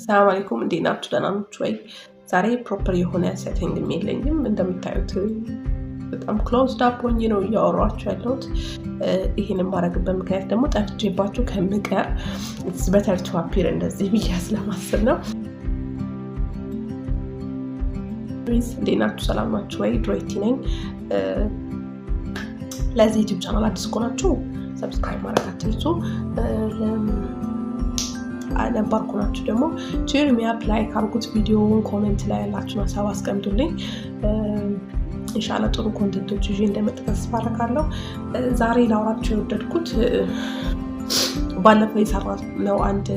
ሰላም አለይኩም እንዴት ናችሁ? ደህና ናችሁ ወይ? ዛሬ ፕሮፐር የሆነ ሴቲንግ የለኝም። እንደምታዩት በጣም ክሎዝድ አፕ ሆኜ ነው እያወራኋችሁ ያለሁት። ይህን የማደርግበት ምክንያት ደግሞ ጠፍቼባችሁ ከምቀር ኢትስ ቤተር ቱ አፒር እንደዚህ ብዬ ስለማስብ ነው። እንዴት ናችሁ? ሰላም ናችሁ ወይ? ድሮይቲ ነኝ። ለዚህ ዩቲዩብ ቻናል አዲስ ከሆናችሁ ሰብስክራይብ ማድረግ አትርሱ። ነባር ከሆናችሁ ደግሞ ሼር ሚያፕ ላይክ አድርጉት። ቪዲዮውን ኮሜንት ላይ ያላችሁን ሀሳብ አስቀምጡልኝ። ኢንሻአላህ ጥሩ ኮንቴንቶች ይዤ እንደመጣ ተስፋ አደርጋለሁ። ዛሬ ላወራችሁ የወደድኩት ባለፈው የሰራነው አንድ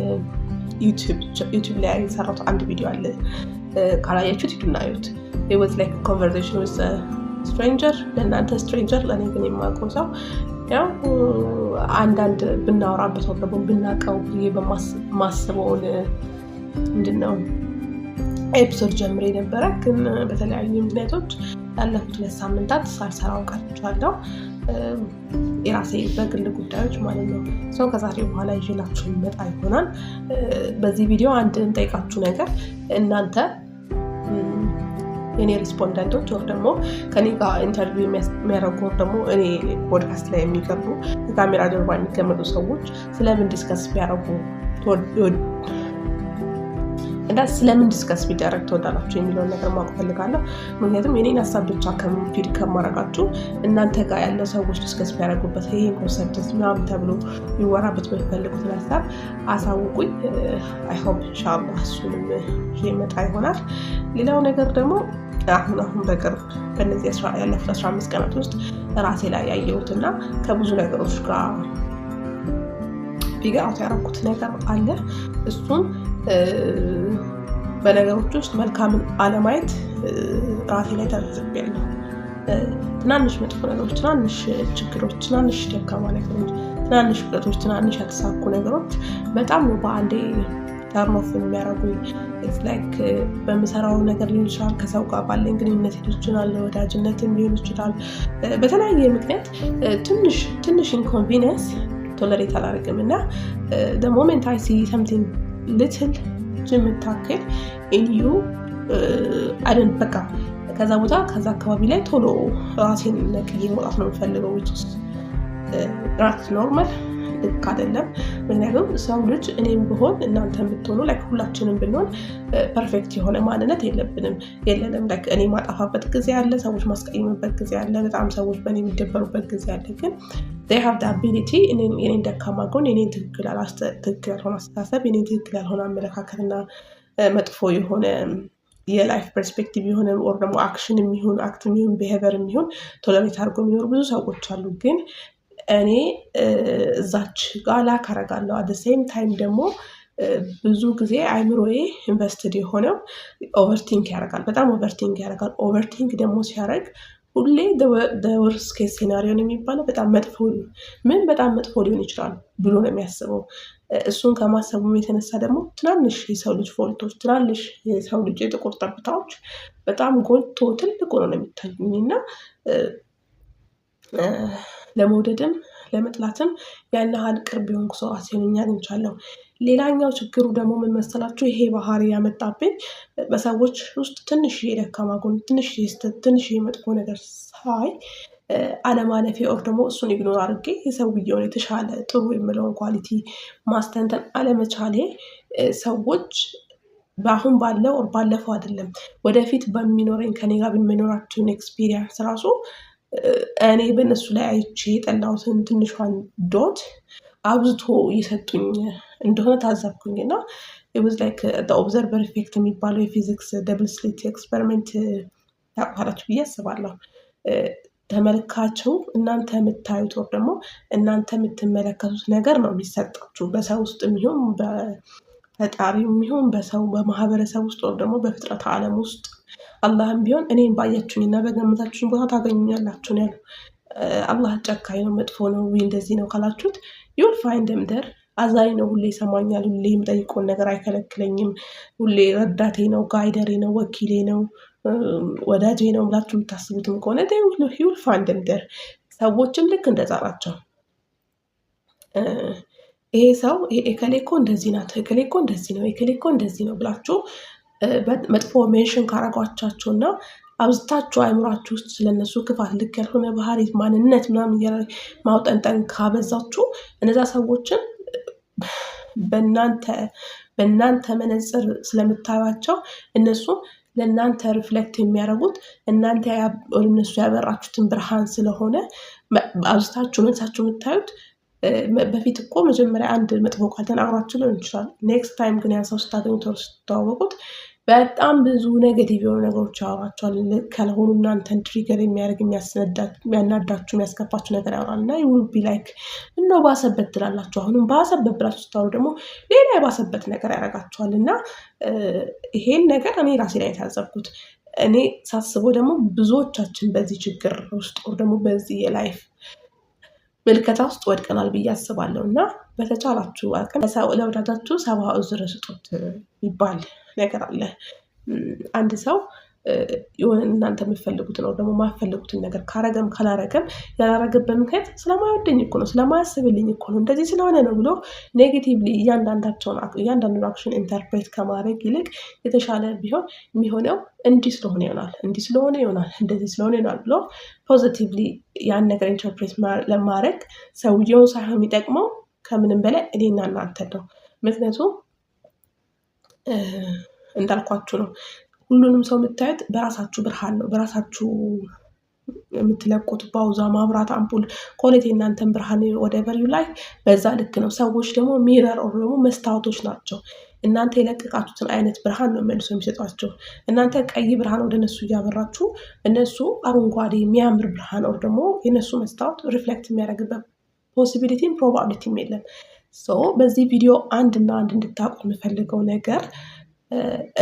ዩቲዩብ ላይ የሰራሁት አንድ ቪዲዮ አለ። ካላያችሁት ሂዱና እዩት። it was like a conversation with a stranger። ለእናንተ ስትሬንጀር፣ ለእኔ ግን የማውቀው ሰው ያው አንዳንድ ብናወራበት ወር ደግሞ ብናውቀው ብዬ በማስበውን ምንድነው ኤፒሶድ ጀምሬ ነበረ። ግን በተለያዩ ምክንያቶች ያለፉት 2 ሳምንታት ሳልሰራው ቀርቻለሁ። የራሴ በግል ጉዳዮች ማለት ነው። ሰው ከዛሬ በኋላ ይዤላችሁ ይመጣ ይሆናል። በዚህ ቪዲዮ አንድ እንጠይቃችሁ ነገር እናንተ የኔ ሪስፖንደንቶች ወር ደግሞ ከኔ ጋር ኢንተርቪው የሚያደርጉ ወር ደግሞ እኔ ፖድካስት ላይ የሚቀርቡ ከካሜራ ጀርባ የሚቀመጡ ሰዎች ስለምን ዲስከስ ቢያደርጉ እና ስለምን ዲስከስ ቢደረግ ትወዳላችሁ የሚለውን ነገር ማወቅ ፈልጋለሁ። ምክንያቱም የኔን ሀሳብ ብቻ ፊድ ከማረጋችሁ እናንተ ጋር ያለ ሰዎች ዲስከስ ቢያደርጉበት ይሄ ኮንሰፕት ምናምን ተብሎ ይወራበት በሚፈልጉት ሀሳብ አሳውቁኝ። አይ ሆፕ ኢንሻአላህ እሱንም ይመጣ ይሆናል። ሌላው ነገር ደግሞ አሁን በቅርብ በእነዚህ ያለፉት 15 ቀናት ውስጥ ራሴ ላይ ያየሁትና ከብዙ ነገሮች ጋር ቢጋውት ያደረኩት ነገር አለ። እሱን በነገሮች ውስጥ መልካምን አለማየት ራሴ ላይ ተረድቻለሁ። ትናንሽ መጥፎ ነገሮች፣ ትናንሽ ችግሮች፣ ትናንሽ ደካማ ነገሮች፣ ትናንሽ ውጤቶች፣ ትናንሽ ያልተሳኩ ነገሮች በጣም ነው በአንዴ ተርኖፍ የሚያደርጉኝ። ላይክ በምሰራው ነገር ሊሆን ይችላል፣ ከሰው ጋር ባለኝ ግንኙነት ሊሆን ይችላል፣ ወዳጅነትም ሊሆን ይችላል። በተለያየ ምክንያት ትንሽ ኢንኮንቪኒየንስ ቶለሬት አላደርግም እና the moment I see something little የምታክል in you በቃ ከዛ ቦታ ከዛ አካባቢ ላይ ቶሎ ራሴን ነቅዬ መውጣት ነው የምፈልገው። ውስጥ ራት ኖርማል ልክ አይደለም። ምክንያቱም ሰው ልጅ እኔም ብሆን እናንተም ብትሆኑ ላይክ ሁላችንም ብንሆን ፐርፌክት የሆነ ማንነት የለንም። ላይክ እኔ ማጣፋበት ጊዜ አለ፣ ሰዎች ማስቀየምበት ጊዜ አለ፣ በጣም ሰዎች በእኔ የሚደበሩበት ጊዜ አለ። ግን they have the ability የኔን ደካማ ጎን፣ የኔን ትክክል ያልሆነ አስተሳሰብ፣ የኔን ትክክል ያልሆነ አመለካከትና መጥፎ የሆነ የላይፍ ፐርስፔክቲቭ የሆነ ወር ደግሞ አክሽን የሚሆን አክት የሚሆን ቢሄቨር የሚሆን ቶለሬት አድርጎ የሚኖሩ ብዙ ሰዎች አሉ። ግን እኔ እዛች ጋር ላክ አደርጋለሁ። አት ሴም ታይም ደግሞ ብዙ ጊዜ አይምሮዬ ኢንቨስትድ የሆነው ኦቨርቲንክ ያደርጋል። በጣም ኦቨርቲንክ ያደርጋል። ኦቨርቲንክ ደግሞ ሲያደርግ ሁሌ ወርስት ኬስ ሴናሪዮ ነው የሚባለው። በጣም መጥፎ ሊሆን ይችላል ብሎ ነው የሚያስበው። እሱን ከማሰቡም የተነሳ ደግሞ ትናንሽ የሰው ልጅ ፎልቶች፣ ትናንሽ የሰው ልጅ የጥቁር ጠብታዎች በጣም ጎልቶ ትልቅ ሆኖ ነው የሚታዩኝና ለመውደድም ለመጥላትም ያን ያህል ቅርብ የሆንኩ ሰው ራሴን አግኝቻለሁ። ሌላኛው ችግሩ ደግሞ ምን መሰላችሁ? ይሄ ባህሪ ያመጣብኝ በሰዎች ውስጥ ትንሽ የደካማ ጎን፣ ትንሽ የመጥፎ ነገር ሳይ አለማለፌ ወር ደግሞ እሱን ኢግኖር አድርጌ የሰውየውን የተሻለ ጥሩ የምለውን ኳሊቲ ማስተንተን አለመቻሌ ሰዎች በአሁን ባለው ወር ባለፈው አይደለም ወደፊት በሚኖረኝ ከኔ ጋር በሚኖራቸውን ኤክስፒሪየንስ ራሱ እኔ በእነሱ ላይ አይቼ የጠላሁትን ትንሿን ዶት አብዝቶ እየሰጡኝ እንደሆነ ታዘብኩኝና it was like the observer effect የሚባለው የፊዚክስ ደብል ስሊት ኤክስፐሪመንት ታውቃላችሁ ብዬ አስባለሁ። ተመልካቸው እናንተ የምታዩት ወር ደግሞ እናንተ የምትመለከቱት ነገር ነው የሚሰጣችሁ። በሰው ውስጥ የሚሆን በፈጣሪ የሚሆን በሰው በማህበረሰብ ውስጥ ወር ደግሞ በፍጥረት ዓለም ውስጥ አላህም ቢሆን እኔን ባያችሁኝና በገመታችሁኝ ቦታ ታገኙኛላችሁ ነው ያለው። አላህ ጨካኝ ነው፣ መጥፎ ነው፣ እንደዚህ ነው ካላችሁት you'll find them there። አዛኝ ነው፣ ሁሌ ይሰማኛል፣ ሁሌ የምጠይቀውን ነገር አይከለክለኝም፣ ሁሌ ረዳቴ ነው፣ ጋይደሬ ነው፣ ወኪሌ ነው፣ ወዳጄ ነው ብላችሁ የምታስቡትም ከሆነ you'll find them there። ሰዎችም ልክ እንደዛ ናቸው። ይሄ ሰው ኤከሌ እኮ እንደዚህ ናት፣ ኤከሌ እኮ እንደዚህ ነው፣ ኤከሌ እኮ እንደዚህ ነው ብላችሁ መጥፎ ሜንሽን ካረጓቻቸውና አብዝታችሁ አይምሯችሁ ውስጥ ስለነሱ ክፋት፣ ልክ ያልሆነ ባህሪ፣ ማንነት ምናምን ማውጠንጠን ካበዛችሁ እነዛ ሰዎችን በእናንተ መነጽር ስለምታዩቸው እነሱ ለእናንተ ሪፍሌክት የሚያደርጉት እናንተ እነሱ ያበራችሁትን ብርሃን ስለሆነ አብዝታችሁ መልሳችሁ የምታዩት በፊት እኮ መጀመሪያ አንድ መጥፎ ቃል ተናግሯችሁ ሊሆን ይችላል። ኔክስት ታይም ግን ያን ሰው ስታገኙት ስትተዋወቁት በጣም ብዙ ኔጌቲቭ የሆኑ ነገሮች ያወራቸዋል። ካልሆኑ እናንተን ትሪገር የሚያደርግ የሚያናዳችሁ የሚያስከፋችሁ ነገር ያወራል እና ዩል ቢ ላይክ ምነው ባሰበት ትላላችሁ። አሁንም ባሰበት ብላችሁ ስታወሩ ደግሞ ሌላ የባሰበት ነገር ያደርጋችኋል። እና ይሄን ነገር እኔ ራሴ ላይ የታዘብኩት እኔ ሳስበው ደግሞ ብዙዎቻችን በዚህ ችግር ውስጥ ደግሞ በዚህ የላይፍ ምልከታ ውስጥ ወድቀናል ብዬ አስባለሁ። እና በተቻላችሁ አቅም ለወዳጃችሁ 70 ዑዝር ስጡት ይባል ነገር አለ። አንድ ሰው የሆነ እናንተ የምትፈልጉትን ነው ደግሞ ማፈልጉትን ነገር ካረገም ካላረገም ያላረገበት ምክንያት ስለማይወደኝ እኮ ነው፣ ስለማያስብልኝ እኮ ነው፣ እንደዚህ ስለሆነ ነው ብሎ ኔጌቲቭሊ እያንዳንዱን አክሽን ኢንተርፕሬት ከማድረግ ይልቅ የተሻለ ቢሆን የሚሆነው እንዲህ ስለሆነ ይሆናል፣ እንዲህ ስለሆነ ይሆናል፣ እንደዚህ ስለሆነ ይሆናል ብሎ ፖዚቲቭሊ ያን ነገር ኢንተርፕሬት ለማድረግ ሰውየውን ሳይሆን የሚጠቅመው ከምንም በላይ እኔና እናንተ ነው። ምክንያቱም እንዳልኳችሁ ነው፣ ሁሉንም ሰው የምታዩት በራሳችሁ ብርሃን ነው፣ በራሳችሁ የምትለቁት ባውዛ ማብራት አምፑል ኮሌት እናንተን ብርሃን ወደ በሪው ላይ በዛ ልክ ነው። ሰዎች ደግሞ ሚረር ኦር ደግሞ መስታወቶች ናቸው። እናንተ የለቀቃችሁትን አይነት ብርሃን ነው መልሶ የሚሰጧቸው። እናንተ ቀይ ብርሃን ወደ እነሱ እያበራችሁ እነሱ አረንጓዴ የሚያምር ብርሃን ኦር ደግሞ የነሱ መስታወት ሪፍሌክት የሚያደርግበት ፖሲቢሊቲም ፕሮባቢሊቲም የለም። በዚህ ቪዲዮ አንድ እንድታውቁ የምፈልገው ነገር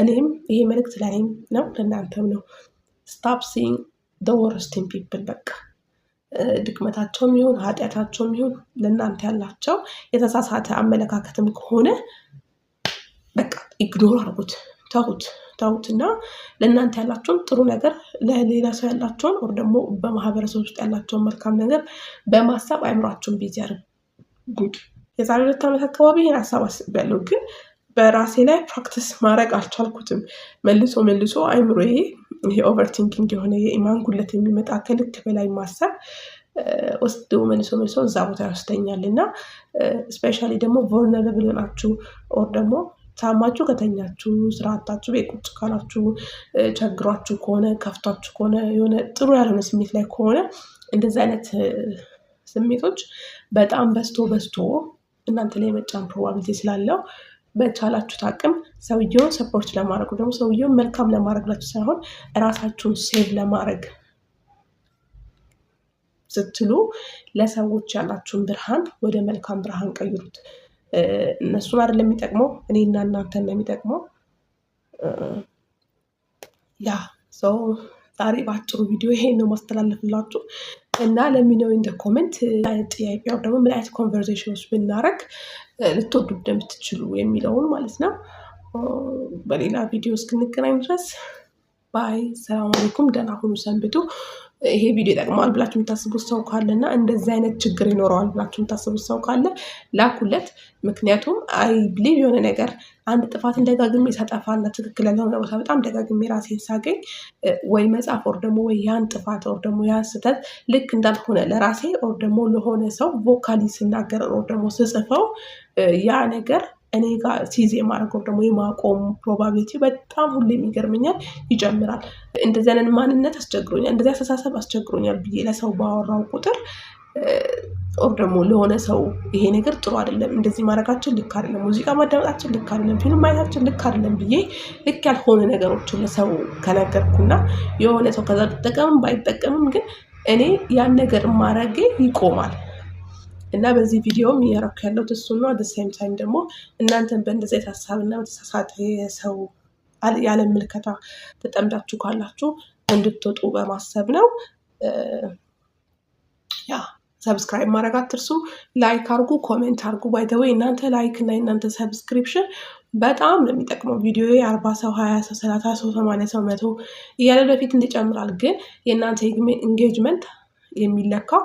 እኔም ይሄ መልእክት ለእኔም ነው ለእናንተም ነው። ስታፕ ሲንግ the worst in people። በቃ ድክመታቸውም ይሁን ኃጢአታቸውም ይሁን ለእናንተ ያላቸው የተሳሳተ አመለካከትም ከሆነ በቃ ኢግኖር አድርጉት፣ ተውት እና ለእናንተ ያላቸውን ጥሩ ነገር ለሌላ ሰው ያላቸውን ወር ደግሞ በማህበረሰብ ውስጥ ያላቸውን መልካም ነገር በማሰብ አይምሯቸውን ቢዚ ያድርጉት። የዛሬ 2 ዓመት አካባቢ ይህን ሀሳብ አስቤያለሁ፣ ግን በራሴ ላይ ፕራክቲስ ማድረግ አልቻልኩትም። መልሶ አይምሮዬ ይሄ ኦቨርቲንኪንግ የሆነ የኢማን ጉለት የሚመጣ ከልክ በላይ ማሰብ ወስዶ መልሶ እዛ ቦታ ይወስደኛል። እና ስፔሻሊ ደግሞ ቮልነረብል ናችሁ ኦር ደግሞ ታማችሁ ከተኛችሁ፣ ስራታችሁ ቤት ቁጭ ካላችሁ፣ ቸግሯችሁ ከሆነ ከፍቷችሁ ከሆነ የሆነ ጥሩ ያልሆነ ስሜት ላይ ከሆነ እንደዚህ አይነት ስሜቶች በጣም በዝቶ እናንተ ላይ መጫን ፕሮባቢሊቲ ስላለው በቻላችሁት አቅም ሰውየውን ሰፖርት ለማድረግ ደግሞ ሰውየውን መልካም ለማድረግ ብላችሁ ሳይሆን እራሳችሁን ሴቭ ለማድረግ ስትሉ ለሰዎች ያላችሁን ብርሃን ወደ መልካም ብርሃን ቀይሩት። እነሱን አይደለም የሚጠቅመው እኔና እናንተን ነው የሚጠቅመው። ዛሬ በአጭሩ ቪዲዮ ይሄን ነው ማስተላለፍላችሁ እና ለሚነው ኢን ኮሜንት ጥያቄው ደግሞ ምን አይነት ኮንቨርሴሽኖች ብናረግ ልትወዱ እንደምትችሉ የሚለውን ማለት ነው። በሌላ ቪዲዮ እስክንገናኝ ድረስ ባይ። ሰላም አለይኩም፣ ደህና ሁኑ፣ ሰንብቱ። ይሄ ቪዲዮ ይጠቅማል ብላችሁ የምታስቡት ሰው ካለና እንደዚህ አይነት ችግር ይኖረዋል ብላችሁ የምታስቡት ሰው ካለ ላኩለት። ምክንያቱም አይ ብሊቭ የሆነ ነገር አንድ ጥፋትን ደጋግሜ ሳጠፋና ትክክል ያልሆነ ቦታ በጣም ደጋግሜ ራሴን ሳገኝ ወይ መጻፍ ኦር ደግሞ ወይ ያን ጥፋት ኦር ደግሞ ያን ስህተት ልክ እንዳልሆነ ለራሴ ኦር ደግሞ ለሆነ ሰው ቮካሊ ስናገር ኦር ደግሞ ስጽፈው ያ ነገር እኔ ጋር ሲዝ የማድረገው ደግሞ የማቆም ፕሮባቢሊቲ በጣም ሁሌም ይገርመኛል፣ ይጨምራል። እንደዚህ አይነት ማንነት አስቸግሮኛል፣ እንደዚህ አስተሳሰብ አስቸግሮኛል ብዬ ለሰው ባወራው ቁጥር ኦር ደግሞ ለሆነ ሰው ይሄ ነገር ጥሩ አይደለም፣ እንደዚህ ማድረጋችን ልክ አይደለም፣ ሙዚቃ ማዳመጣችን ልክ አይደለም፣ ፊልም ማየታችን ልክ አይደለም ብዬ ልክ ያልሆነ ነገሮችን ለሰው ከነገርኩና የሆነ ሰው ከዛ ቢጠቀምም ባይጠቀምም ግን እኔ ያን ነገር ማድረጌ ይቆማል። እና በዚህ ቪዲዮም እያረኩ ያለሁት እሱን ነው። ደስ ታይም ደግሞ እናንተን በእንደዚህ አይነት ሀሳብና በተሳሳተ የሰው ያለም ምልከታ ተጠምዳችሁ ካላችሁ እንድትወጡ በማሰብ ነው። ሰብስክራይብ ማድረግ አትርሱ፣ ላይክ አድርጉ፣ ኮሜንት አድርጉ። ባይ ዘ ዌይ እናንተ ላይክ እና እናንተ ሰብስክሪፕሽን በጣም ነው የሚጠቅመው። ቪዲዮ 40 ሰው 20 ሰው 30 ሰው 80 ሰው 100 እያለ በፊት እንዲጨምራል፣ ግን የእናንተ ኢንጌጅመንት የሚለካው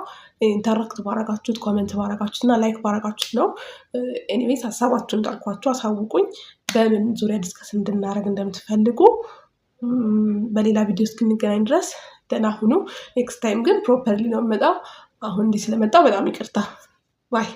ኢንተራክት ባረጋችሁት፣ ኮሜንት ባረጋችሁት እና ላይክ ባረጋችሁት ነው። ኤኒዌይስ ሀሳባችሁን እንዳልኳችሁ አሳውቁኝ፣ በምን ዙሪያ ዲስከስ እንድናደርግ እንደምትፈልጉ። በሌላ ቪዲዮ እስክንገናኝ ድረስ ደህና ሁኑ። ኔክስት ታይም ግን ፕሮፐርሊ ነው የምመጣው። አሁን እንዲህ ስለመጣው በጣም ይቅርታ ባይ